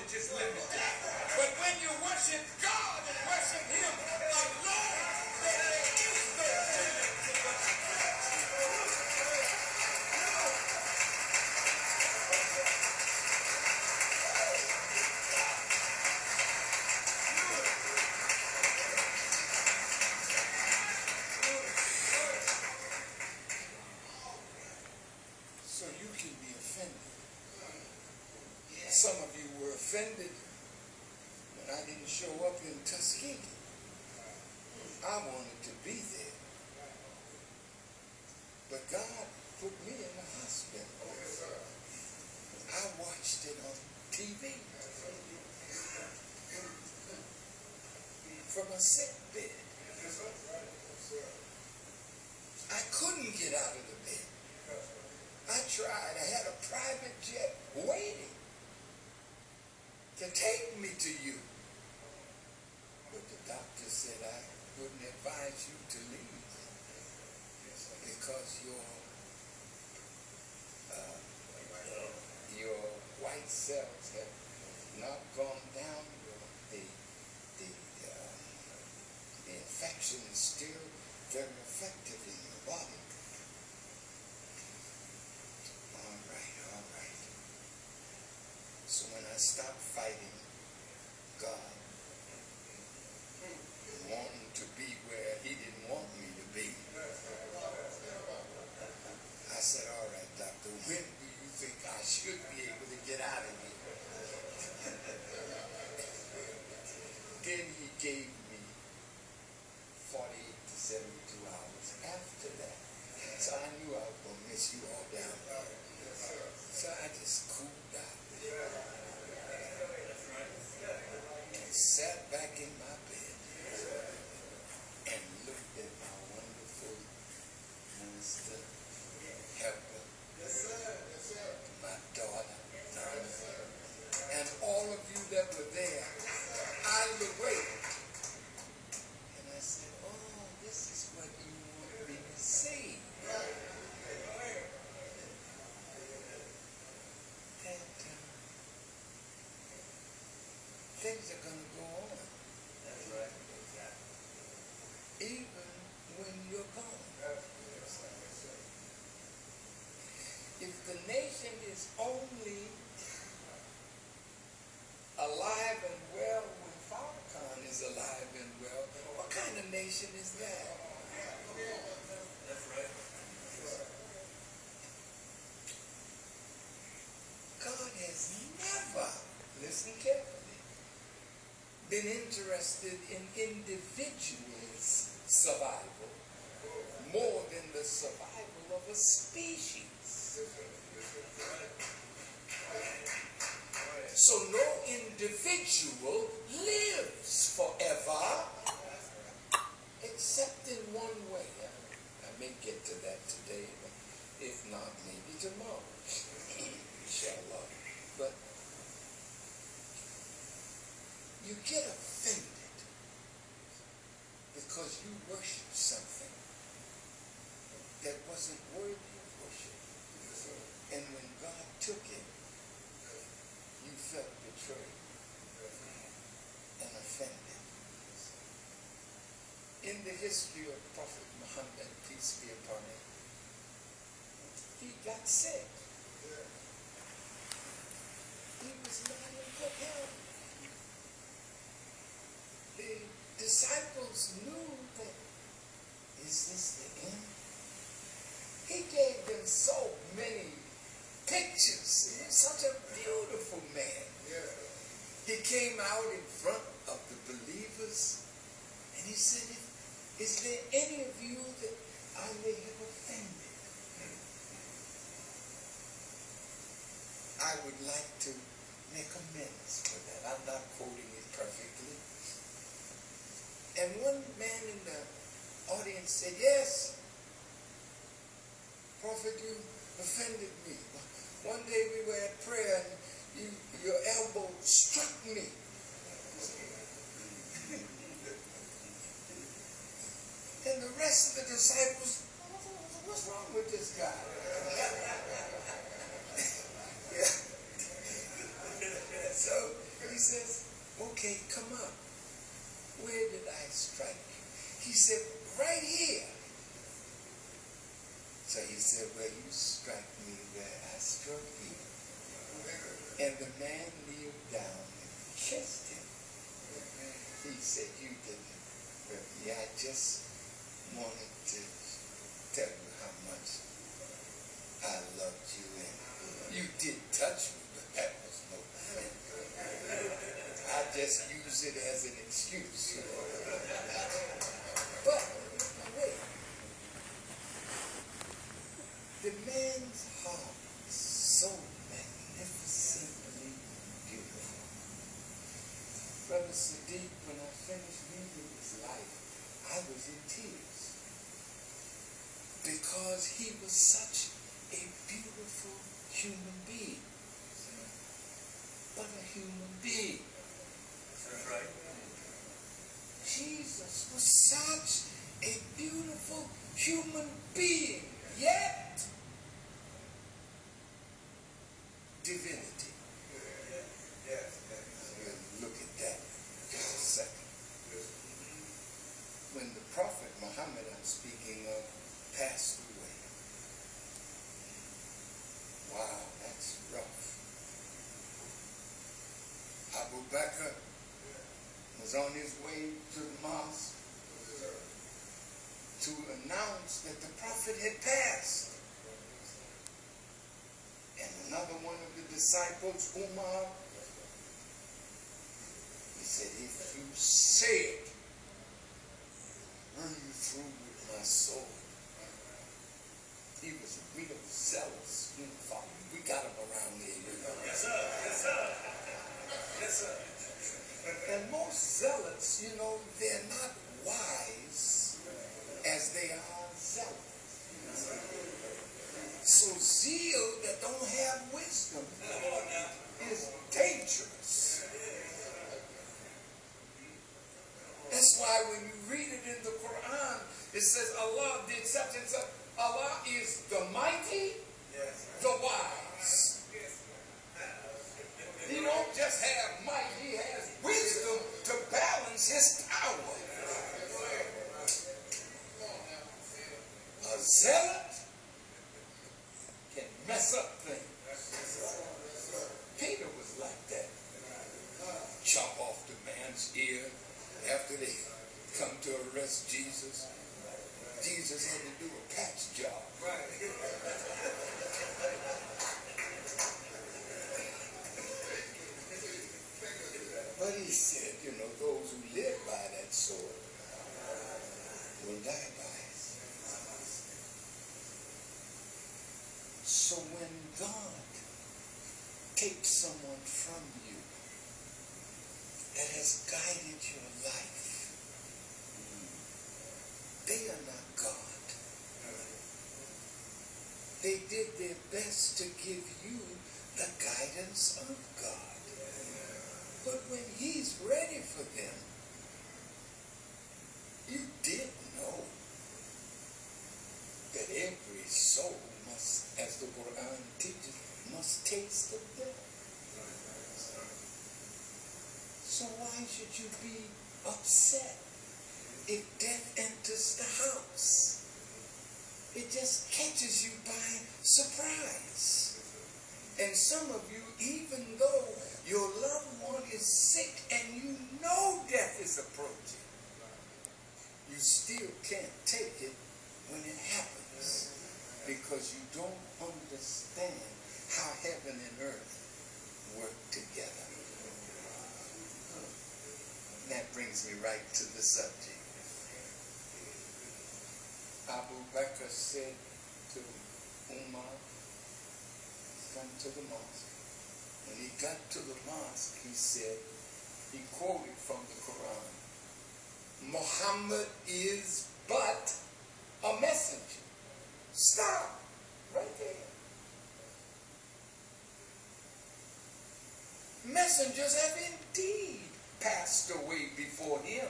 knowledge is limited. But when you worship God and worship Him alone, then there is no limit to what you can. So you can be offended. Some of you were offended when I didn't show up in Tuskegee. I wanted to be there. But God put me in the hospital. I watched it on TV from a sick bed. I couldn't get out of the bed. I tried. I had a private jet waiting to take me to you. But the doctor said I wouldn't advise you to leave because your white cells have not gone down. The infection is still very effective in your body. All right. So when I stopped fighting God, wanting to be where He didn't want me to be, I said, all right, doctor, when do you think I should be able to get out of here? Then He gave me 48 to 72 hours after that. So I knew I was going to miss you all down there. So I just cooled out and sat back in my bed and looked at my wonderful minister, helper, my daughter, and all of you that were there. I looked away and I said, oh, this is what you want me to see. Things are going to go on. That's right. Even when you're gone. If the nation is only alive and well when Farrakhan is alive and well, what kind of nation is that? That's right. God has never, listen carefully, been interested in individuals' survival more than the survival of a species. So no individual lives forever except in one way. I may get to that today, but if not, maybe tomorrow. Inshallah. But you get offended because you worship something that wasn't worthy of worship. And when God took it, you felt betrayed and offended. In the history of Prophet Muhammad, peace be upon him, he got sick. He was not in good health. The disciples knew that, is this the end? He gave them so many pictures. He was such a beautiful man. He came out in front of the believers and he said, is there any of you that I may have offended? I would like to make amends for that. I'm not quoting it perfectly. And one man in the audience said, yes, Prophet, you offended me. One day we were at prayer and your elbow struck me. And the rest of the disciples, what's wrong with this guy? So Okay, come up. Where did I strike you? He said, right here. So he said, well, you struck me where I struck you. And the man kneeled down and kissed him. He said, you didn't hurt me. I just wanted to tell you how much I loved you. And you did touch me, but that was no sin. I just use it as an excuse. But wait. The man's heart was so magnificently beautiful. Brother Sadiq, when I finished reading his life, I was in tears. Because he was such a beautiful human being. But a human being. That's right. Jesus was such a beautiful human being. Yet, divinity. We'll look at that in just a second. When the Prophet Muhammad, I'm speaking of, passed away. Wow, that's rough. Abu Bakr was on his way to the mosque to announce that the Prophet had passed. And another one of the disciples, Umar, he said, if you say it, run you through with my sword. He was real zealous. We got him around here. Yes, sir. Yes, sir. Yes, sir. And most zealots, they're not wise as they are zealous. So zeal that don't have wisdom is dangerous. That's why when you read it in the Quran, it says Allah did such and such. Allah is the mighty, the wise. He don't just have might, he has wisdom to balance his power. A zealot can mess up things. Peter was like that. Chop off the man's ear after they come to arrest Jesus. Jesus had to do a patch job. But he said, those who live by that sword will die by it. So when God takes someone from you that has guided your life, they are not God. They did their best to give you the guidance of God. But when he's ready for them, you did know that every soul must, as the Quran teaches, must taste of death. So why should you be upset if death enters the house? It just catches you by surprise. And some of you, even though your loved one is sick and you know death is approaching, you still can't take it when it happens because you don't understand how heaven and earth work together. That brings me right to the subject. Abu Bakr said to Umar, come to the mosque. When he got to the mosque, he quoted from the Quran, Muhammad is but a messenger. Stop right there. Messengers have indeed passed away before him.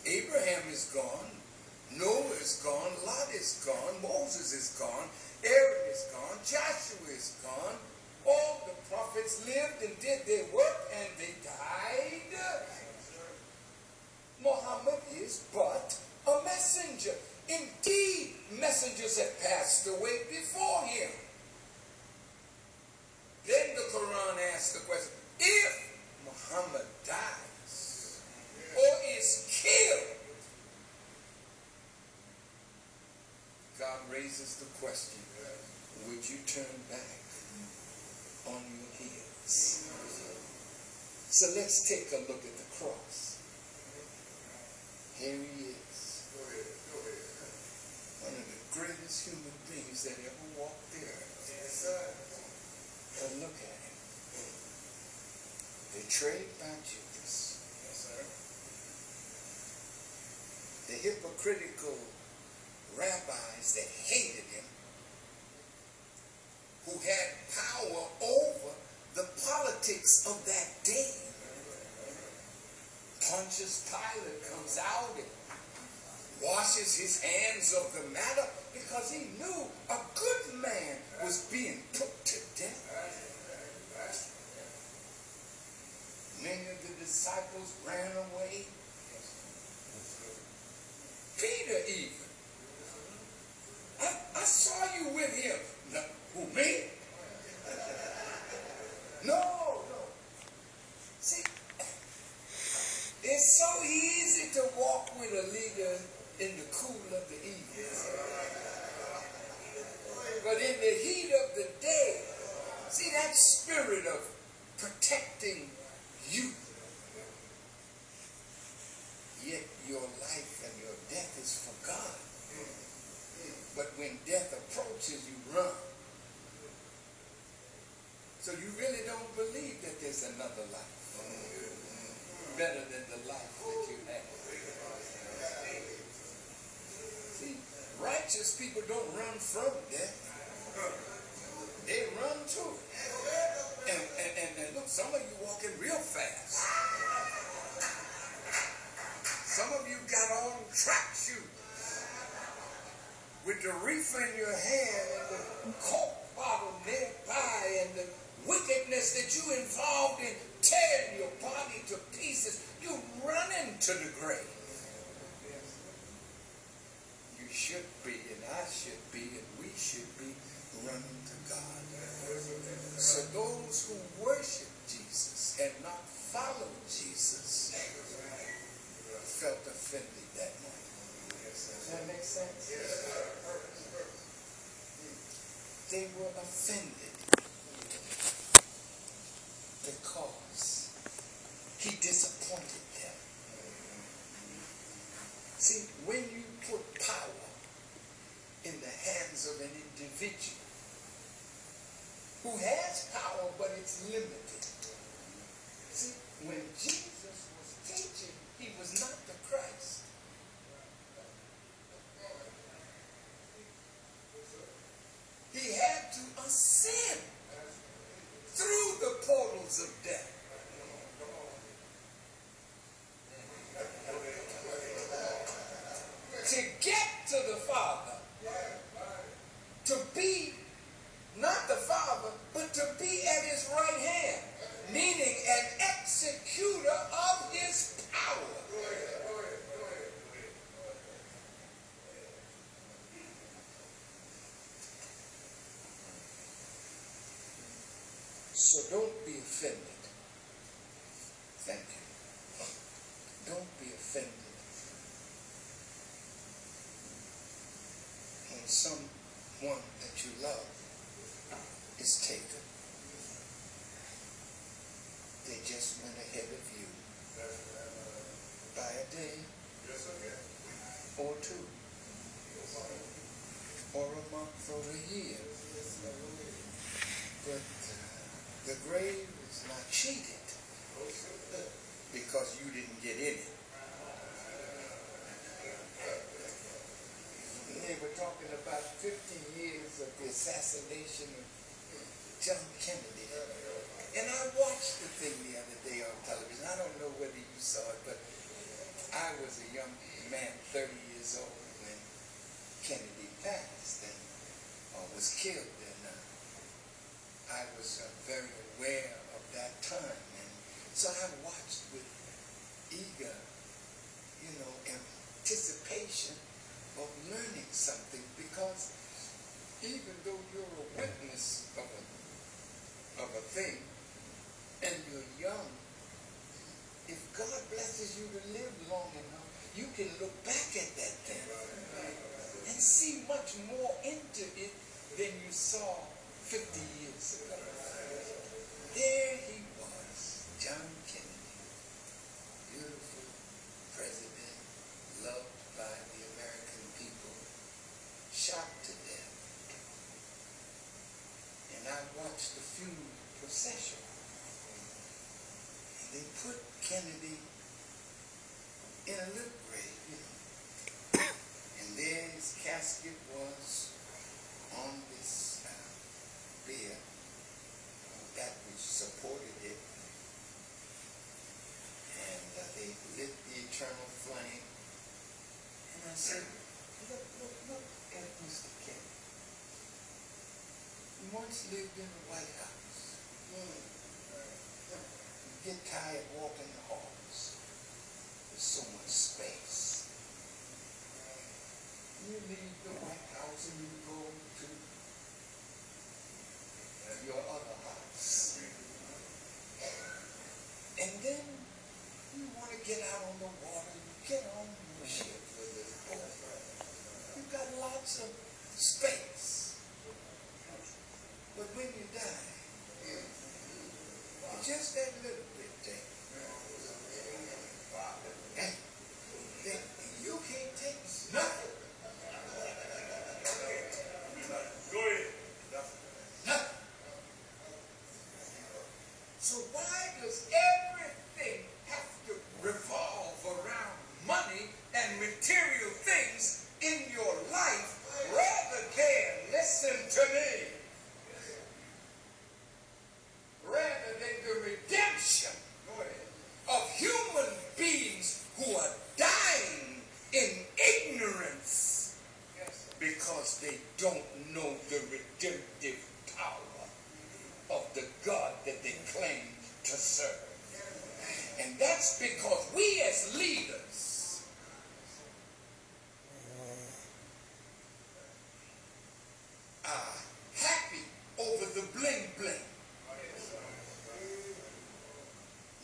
Abraham is gone, Noah is gone, Lot is gone, Moses is gone, Aaron is gone, Joshua is gone, all the prophets prophets lived and did their work and they died. Muhammad is but a messenger. Indeed, messengers have passed away before him. Then the Quran asks the question, if Muhammad dies or is killed, God raises the question, would you turn back on your heels? So let's take a look at the cross. Here he is. One of the greatest human beings that ever walked the earth. Yes, sir. But look at him. Betrayed by Judas. Yes, sir. The hypocritical rabbis that hated him, who had power over the politics of that day. Pontius Pilate comes out and washes his hands of the matter because he knew a good man was being put to death. Many of the disciples ran away. Peter even. I saw you with him. No, who, me? No. See, it's so easy to walk with a leader in the cool of the evening. But in the heat of the day, see that spirit of protecting you. Yet your life and your death is for God. But when death approaches, you run. So you really don't believe that there's another life better than the life that you have. See, righteous people don't run from death. They run to it. And look, some of you walking real fast. Some of you got on track shoes with the reefer in your hand and the Coke bottle nearby and the wickedness that you involved in tearing your body to pieces. You running to the grave. You should be, and I should be, and we should be running to God. So those who worship Jesus and not follow Jesus felt offended that night. Does that make sense? They were offended because he disappointed them. See, when you put power in the hands of an individual who has power, but it's limited. See, when Jesus was teaching, he was not the Christ. He had to ascend through the portals of death. To get to the Father. To be not the Father, but to be at his right hand. Meaning an executor of his power. So don't be offended. Thank you. Don't be offended when someone that you love is taken. They just went ahead of you by a day or two or a month or a year. But the grave is not cheated because you didn't get in it. They were talking about 50 years of the assassination of John Kennedy. And I watched the thing the other day on television. I don't know whether you saw it, but I was a young man, 30 years old, when Kennedy passed and was killed. And I was very aware so I watched with eager, anticipation of learning something, because even though you're a witness of a thing and you're young, if God blesses you to live long enough, you can look back at that thing and see much more into it than you saw 50 years ago. There he was, John Kennedy, beautiful president, loved by the American people, shot to death. And I watched the funeral procession. And they put Kennedy in a little grave, and there his casket was on this bier, that which supported it, and they lit the eternal flame. And I said, look at Mr. Kennedy. He once lived in the White House. You get tired walking the halls. There's so much space. You leave the White House and you go to your other house. And then you want to get out on the water, you get on the ship with the boat. You've got lots of space. But when you die, it's just that little bit thing. And you can't take nothing. Go ahead. Nothing. So why does everything have to revolve around money and material things in your life rather than, listen to me, rather than the redemption of human beings who are dying in ignorance because they don't know the redemptive power of the God that they claim to serve. And that's because we as leaders are happy over the bling bling.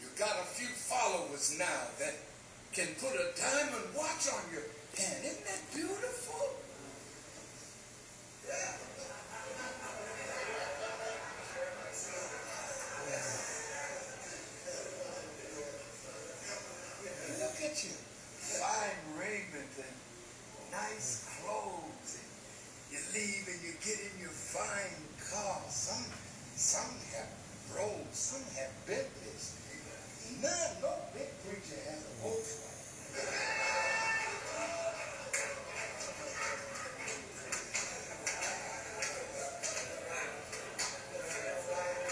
You got a few followers now that can put a diamond watch on your hand. Isn't that beautiful? Yeah. Look at you. Fine raiment and nice clothes. And you leave and you get in your fine car. Some have Rolls, some have Bentleys. No big preacher has a Volkswagen.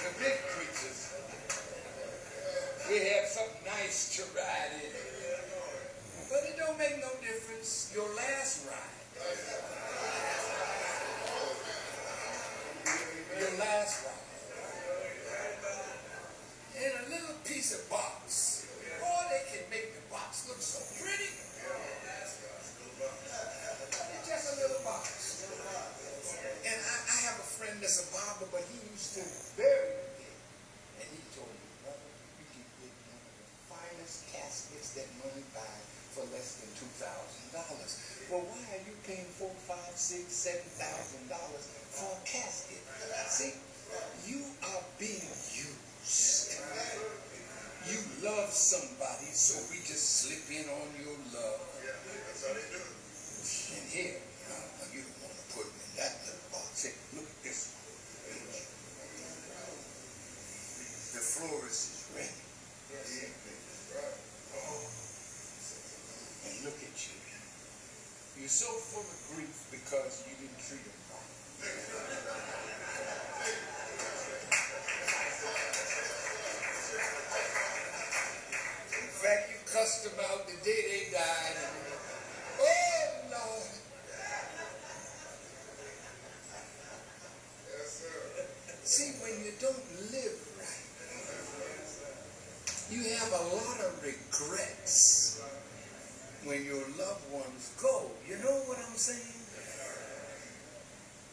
The big preachers, we have something nice to ride in. But it don't make no difference. Your last ride. Your last ride. In a little piece of box. Boy, they can make the box look so pretty. It's just a little box. And I have a friend that's a barber, but he used to bury it. And he told me, you can get one of the finest caskets that money buys for less than $2,000. Well, why are you paying $4,000, $5,000, $6,000, $7,000 for a casket? See, you are being used. You love somebody, so we just slip in on your love. Yeah, that's how they do it. And here, you don't want to put them in that little box. Hey, look at this one. The florist is ready. Oh. And look at you. You're so full of grief because you didn't treat them right. In fact, you cussed them out the day they died. Oh, Lord. Yes, sir. See, when you don't live right, You have a lot of regrets when your loved ones go. You know what I'm saying?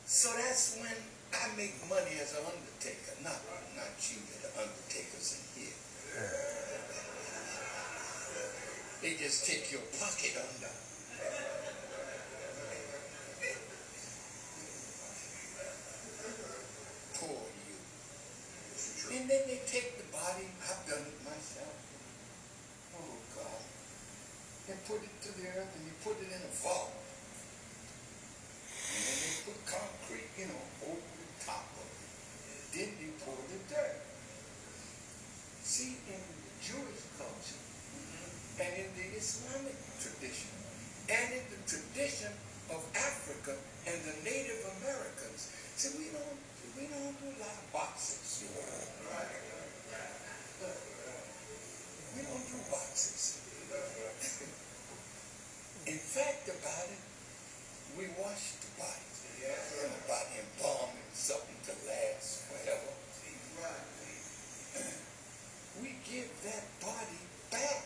So that's when I make money as an undertaker, not you, the undertakers in here. They just take your pocket under. Poor you. And then they take the body. I've done it myself. Oh God. They put it to the earth and you put it in a vault. And then they put concrete, over the top of it. Then they pour the dirt. See, in the Jewish culture, and in the Islamic tradition, and in the tradition of Africa and the Native Americans, see, we don't do a lot of boxes. We don't do boxes. In fact about it, we wash the body. About embalming something to last forever. We give that body back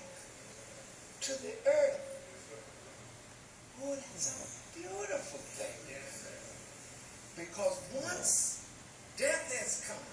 to the earth. Oh, that's a beautiful thing. Because once death has come,